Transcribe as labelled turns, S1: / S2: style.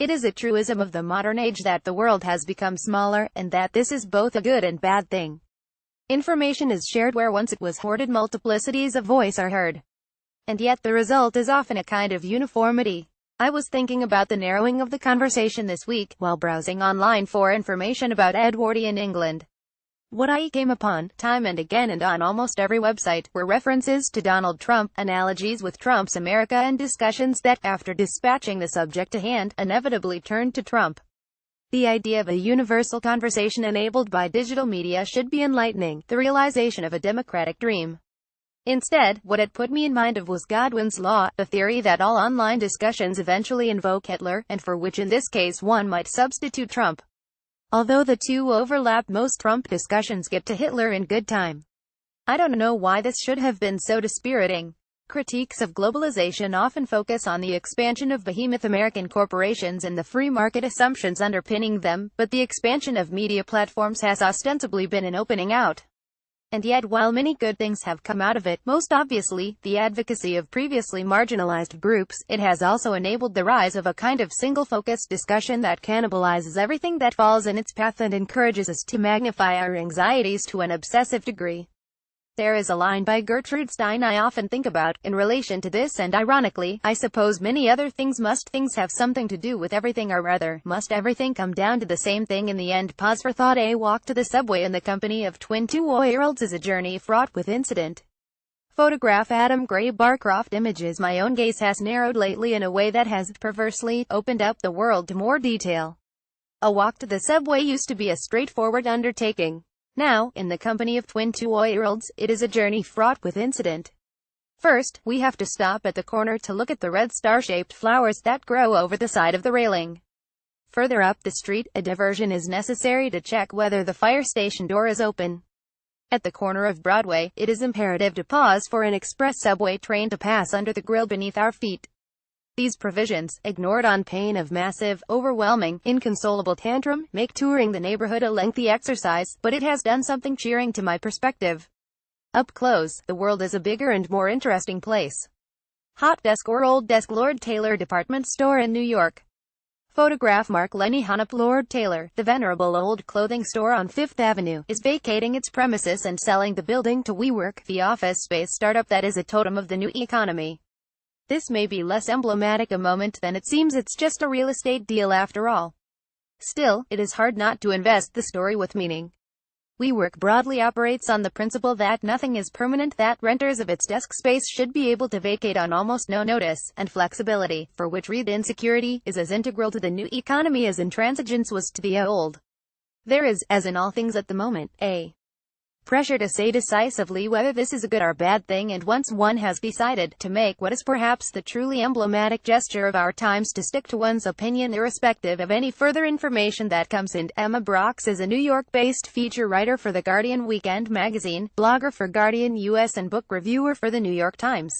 S1: It is a truism of the modern age that the world has become smaller, and that this is both a good and bad thing. Information is shared where once it was hoarded. Multiplicities of voice are heard. And yet the result is often a kind of uniformity. I was thinking about the narrowing of the conversation this week, while browsing online for information about Edwardian England. What I came upon, time and again and on almost every website, were references to Donald Trump, analogies with Trump's America, and discussions that, after dispatching the subject to hand, inevitably turned to Trump. The idea of a universal conversation enabled by digital media should be enlightening, the realization of a democratic dream. Instead, what it put me in mind of was Godwin's law, the theory that all online discussions eventually invoke Hitler, and for which in this case one might substitute Trump. Although the two overlap, most Trump discussions get to Hitler in good time. I don't know why this should have been so dispiriting. Critiques of globalization often focus on the expansion of behemoth American corporations and the free market assumptions underpinning them, but the expansion of media platforms has ostensibly been an opening out. And yet, while many good things have come out of it, most obviously, the advocacy of previously marginalized groups, it has also enabled the rise of a kind of single-focused discussion that cannibalizes everything that falls in its path and encourages us to magnify our anxieties to an obsessive degree. There is a line by Gertrude Stein I often think about, in relation to this, and ironically, I suppose many other things. Must things have something to do with everything, or rather, must everything come down to the same thing in the end? Pause for thought. A walk to the subway in the company of twin 2-year-olds is a journey fraught with incident. Photograph Adam Gray Barcroft Images. My own gaze has narrowed lately in a way that has, perversely, opened up the world to more detail. A walk to the subway used to be a straightforward undertaking. Now, in the company of twin 2-year-olds, it is a journey fraught with incident. First, we have to stop at the corner to look at the red star-shaped flowers that grow over the side of the railing. Further up the street, a diversion is necessary to check whether the fire station door is open. At the corner of Broadway, it is imperative to pause for an express subway train to pass under the grill beneath our feet. These provisions, ignored on pain of massive, overwhelming, inconsolable tantrum, make touring the neighborhood a lengthy exercise, but it has done something cheering to my perspective. Up close, the world is a bigger and more interesting place. Hot Desk or Old Desk. Lord Taylor Department Store in New York. Photograph Mark Lenny Hunnip. Lord Taylor, the venerable old clothing store on Fifth Avenue, is vacating its premises and selling the building to WeWork, the office space startup that is a totem of the new economy. This may be less emblematic a moment than it seems. It's just a real estate deal after all. Still, it is hard not to invest the story with meaning. WeWork broadly operates on the principle that nothing is permanent, that renters of its desk space should be able to vacate on almost no notice, and flexibility, for which read insecurity, is as integral to the new economy as intransigence was to the old. There is, as in all things at the moment, a pressure to say decisively whether this is a good or bad thing, and once one has decided, to make what is perhaps the truly emblematic gesture of our times, to stick to one's opinion irrespective of any further information that comes in. Emma Brox is a New York-based feature writer for The Guardian Weekend magazine, blogger for Guardian US, and book reviewer for The New York Times.